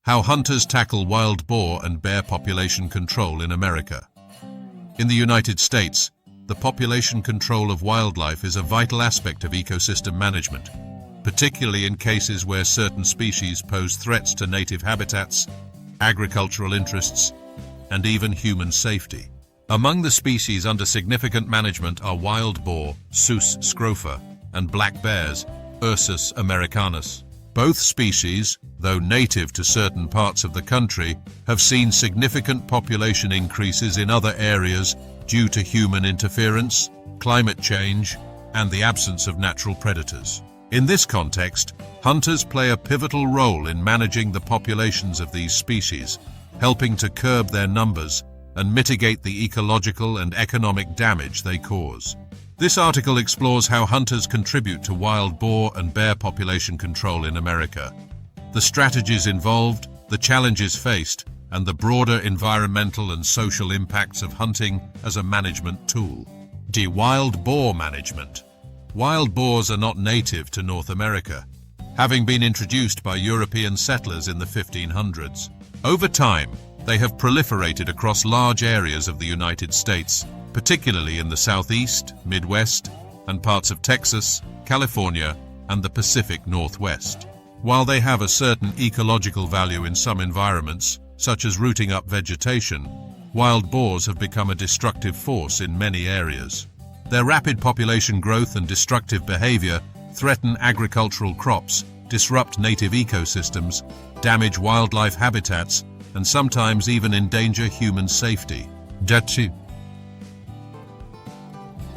How hunters tackle wild boar and bear population control in America. In the United States, the population control of wildlife is a vital aspect of ecosystem management, particularly in cases where certain species pose threats to native habitats, agricultural interests, and even human safety. Among the species under significant management are wild boar, Sus scrofa, and black bears, Ursus americanus. Both species, though native to certain parts of the country, have seen significant population increases in other areas due to human interference, climate change, and the absence of natural predators. In this context, hunters play a pivotal role in managing the populations of these species, helping to curb their numbers and mitigate the ecological and economic damage they cause. This article explores how hunters contribute to wild boar and bear population control in America, the strategies involved, the challenges faced, and the broader environmental and social impacts of hunting as a management tool. Wild boar management. Wild boars are not native to North America, having been introduced by European settlers in the 1500s. Over time, they have proliferated across large areas of the United States, particularly in the Southeast, Midwest, and parts of Texas, California, and the Pacific Northwest. While they have a certain ecological value in some environments, such as rooting up vegetation, wild boars have become a destructive force in many areas. Their rapid population growth and destructive behavior threaten agricultural crops, disrupt native ecosystems, damage wildlife habitats, and sometimes even endanger human safety.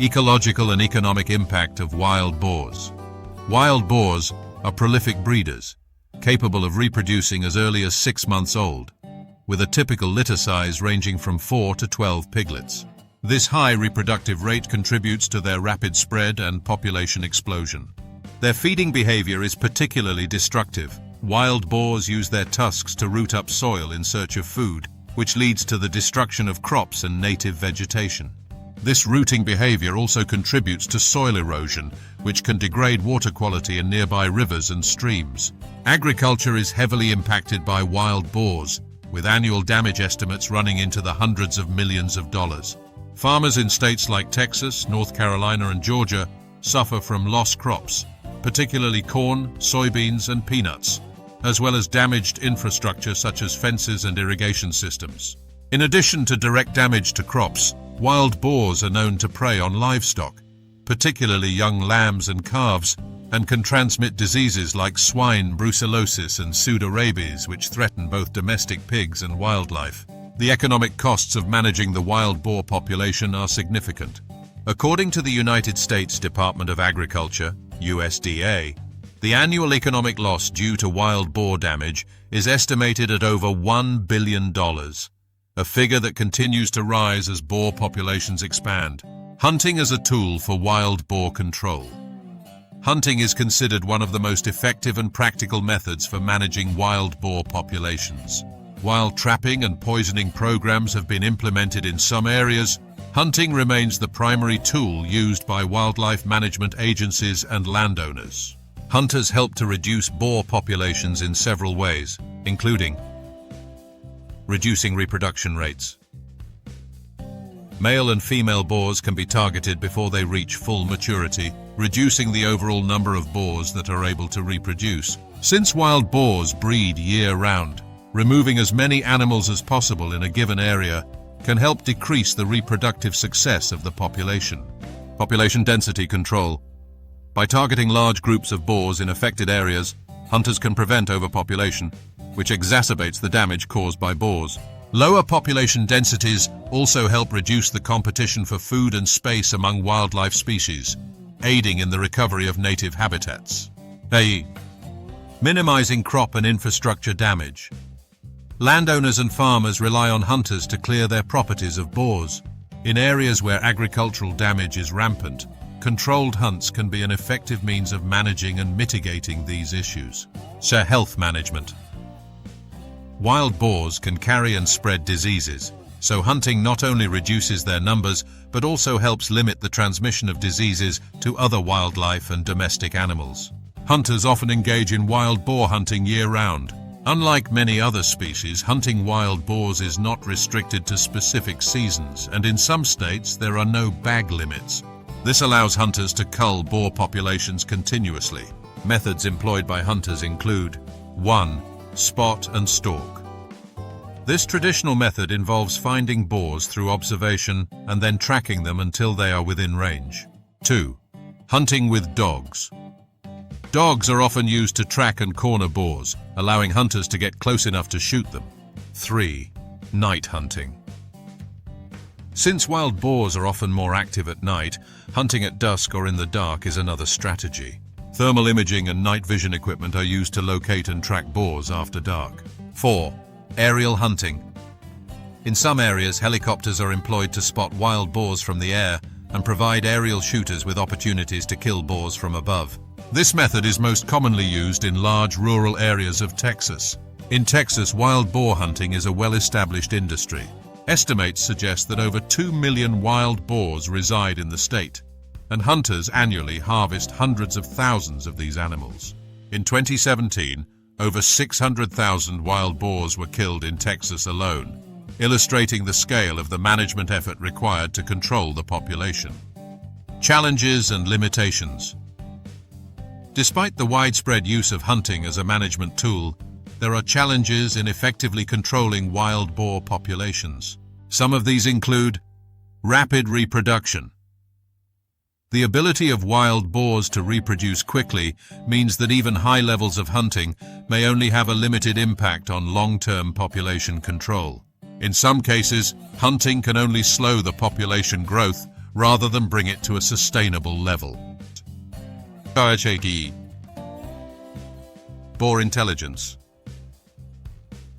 Ecological and economic impact of wild boars. Wild boars are prolific breeders, capable of reproducing as early as 6 months old, with a typical litter size ranging from 4 to 12 piglets. This high reproductive rate contributes to their rapid spread and population explosion. Their feeding behavior is particularly destructive. Wild boars use their tusks to root up soil in search of food, which leads to the destruction of crops and native vegetation. This rooting behavior also contributes to soil erosion, which can degrade water quality in nearby rivers and streams. Agriculture is heavily impacted by wild boars, with annual damage estimates running into the hundreds of millions of dollars. Farmers in states like Texas, North Carolina, and Georgia suffer from lost crops, particularly corn, soybeans, and peanuts, as well as damaged infrastructure such as fences and irrigation systems. In addition to direct damage to crops, wild boars are known to prey on livestock, particularly young lambs and calves, and can transmit diseases like swine brucellosis and pseudorabies, which threaten both domestic pigs and wildlife. The economic costs of managing the wild boar population are significant. According to the United States Department of Agriculture, USDA, the annual economic loss due to wild boar damage is estimated at over $1 billion, a figure that continues to rise as boar populations expand. Hunting as a tool for wild boar control. Hunting is considered one of the most effective and practical methods for managing wild boar populations. While trapping and poisoning programs have been implemented in some areas, hunting remains the primary tool used by wildlife management agencies and landowners. Hunters help to reduce boar populations in several ways, including reducing reproduction rates. Male and female boars can be targeted before they reach full maturity, reducing the overall number of boars that are able to reproduce. Since wild boars breed year-round, removing as many animals as possible in a given area can help decrease the reproductive success of the population. Population density control. By targeting large groups of boars in affected areas, hunters can prevent overpopulation, which exacerbates the damage caused by boars. Lower population densities also help reduce the competition for food and space among wildlife species, aiding in the recovery of native habitats. Minimizing crop and infrastructure damage. Landowners and farmers rely on hunters to clear their properties of boars. In areas where agricultural damage is rampant, controlled hunts can be an effective means of managing and mitigating these issues. Health management. Wild boars can carry and spread diseases, so hunting not only reduces their numbers, but also helps limit the transmission of diseases to other wildlife and domestic animals. Hunters often engage in wild boar hunting year-round, Unlike many other species, hunting wild boars is not restricted to specific seasons, and in some states there are no bag limits. This allows hunters to cull boar populations continuously. Methods employed by hunters include 1. Spot and stalk. This traditional method involves finding boars through observation and then tracking them until they are within range. 2. Hunting with dogs. Dogs are often used to track and corner boars, allowing hunters to get close enough to shoot them. 3. Night hunting. Since wild boars are often more active at night, hunting at dusk or in the dark is another strategy. Thermal imaging and night vision equipment are used to locate and track boars after dark. 4. Aerial hunting. In some areas, helicopters are employed to spot wild boars from the air and provide aerial shooters with opportunities to kill boars from above. This method is most commonly used in large rural areas of Texas. In Texas, wild boar hunting is a well-established industry. Estimates suggest that over 2 million wild boars reside in the state, and hunters annually harvest hundreds of thousands of these animals. In 2017, over 600,000 wild boars were killed in Texas alone, illustrating the scale of the management effort required to control the population. Challenges and limitations. Despite the widespread use of hunting as a management tool, there are challenges in effectively controlling wild boar populations. Some of these include rapid reproduction. The ability of wild boars to reproduce quickly means that even high levels of hunting may only have a limited impact on long-term population control. In some cases, hunting can only slow the population growth rather than bring it to a sustainable level. Boar intelligence.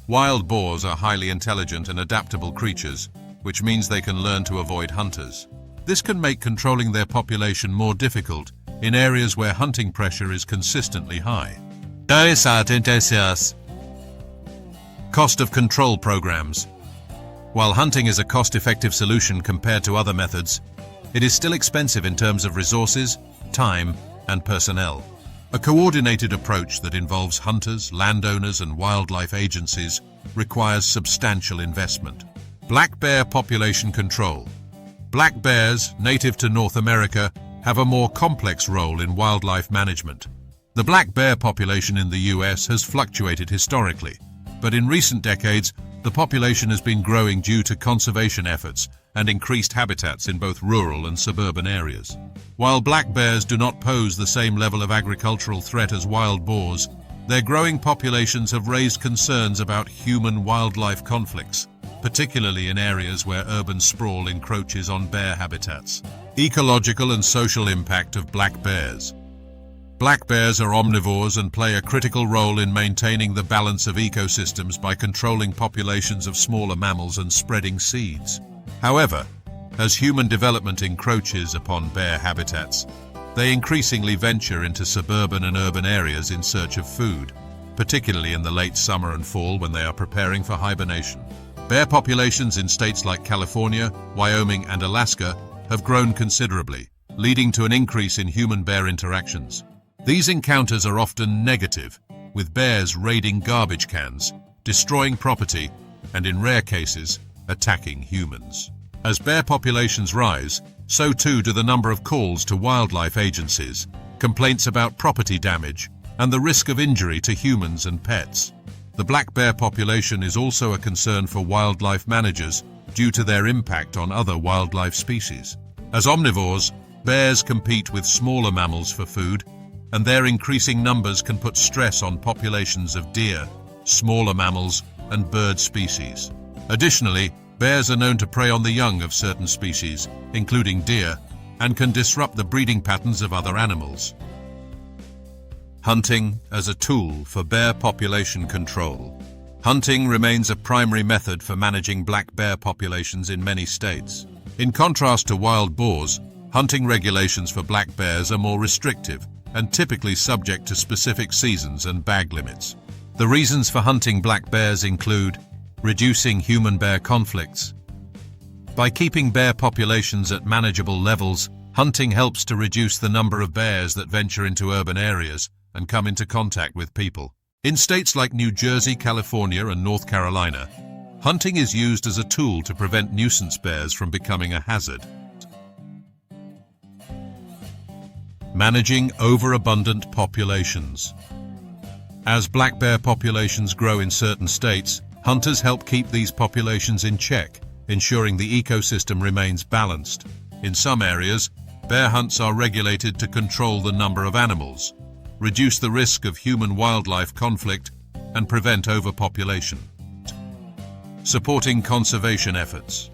Wild boars are highly intelligent and adaptable creatures, which means they can learn to avoid hunters. This can make controlling their population more difficult in areas where hunting pressure is consistently high. Cost of control programs. While hunting is a cost-effective solution compared to other methods, it is still expensive in terms of resources, time, and personnel. A coordinated approach that involves hunters, landowners, and wildlife agencies requires substantial investment. Black bear population control. Black bears, native to North America, have a more complex role in wildlife management. The black bear population in the US has fluctuated historically, but in recent decades, the population has been growing due to conservation efforts and increased habitats in both rural and suburban areas. While black bears do not pose the same level of agricultural threat as wild boars, their growing populations have raised concerns about human-wildlife conflicts, particularly in areas where urban sprawl encroaches on bear habitats. Ecological and social impact of black bears. Black bears are omnivores and play a critical role in maintaining the balance of ecosystems by controlling populations of smaller mammals and spreading seeds. However, as human development encroaches upon bear habitats, they increasingly venture into suburban and urban areas in search of food, particularly in the late summer and fall when they are preparing for hibernation. Bear populations in states like California, Wyoming, and Alaska have grown considerably, leading to an increase in human-bear interactions. These encounters are often negative, with bears raiding garbage cans, destroying property, and in rare cases, attacking humans. As bear populations rise, so too do the number of calls to wildlife agencies, complaints about property damage, and the risk of injury to humans and pets. The black bear population is also a concern for wildlife managers due to their impact on other wildlife species. As omnivores, bears compete with smaller mammals for food, and their increasing numbers can put stress on populations of deer, smaller mammals, and bird species. Additionally, bears are known to prey on the young of certain species, including deer, and can disrupt the breeding patterns of other animals. Hunting as a tool for bear population control. Hunting remains a primary method for managing black bear populations in many states. In contrast to wild boars, hunting regulations for black bears are more restrictive and typically subject to specific seasons and bag limits. The reasons for hunting black bears include reducing human-bear conflicts. By keeping bear populations at manageable levels, hunting helps to reduce the number of bears that venture into urban areas and come into contact with people. In states like New Jersey, California, and North Carolina, hunting is used as a tool to prevent nuisance bears from becoming a hazard. Managing overabundant populations. As black bear populations grow in certain states, hunters help keep these populations in check, ensuring the ecosystem remains balanced. In some areas, bear hunts are regulated to control the number of animals, reduce the risk of human-wildlife conflict, and prevent overpopulation. Supporting conservation efforts.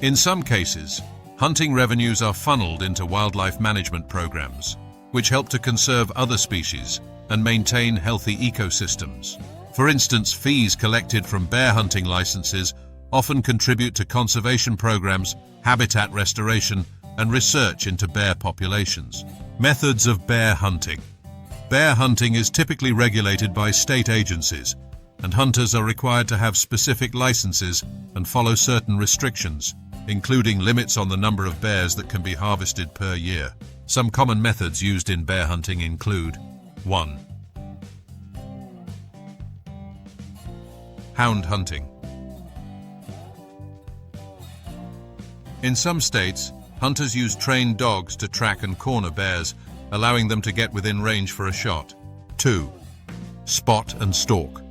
In some cases, hunting revenues are funneled into wildlife management programs, which help to conserve other species and maintain healthy ecosystems. For instance, fees collected from bear hunting licenses often contribute to conservation programs, habitat restoration, and research into bear populations. Methods of bear hunting. Bear hunting is typically regulated by state agencies, and hunters are required to have specific licenses and follow certain restrictions, including limits on the number of bears that can be harvested per year. Some common methods used in bear hunting include: 1. Hound hunting. In some states, hunters use trained dogs to track and corner bears, allowing them to get within range for a shot. 2. Spot and stalk.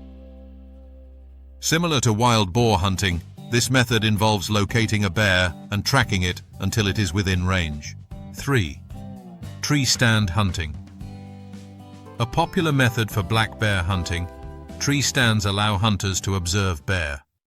Similar to wild boar hunting, this method involves locating a bear and tracking it until it is within range. 3. Tree stand hunting. A popular method for black bear hunting, tree stands allow hunters to observe bear.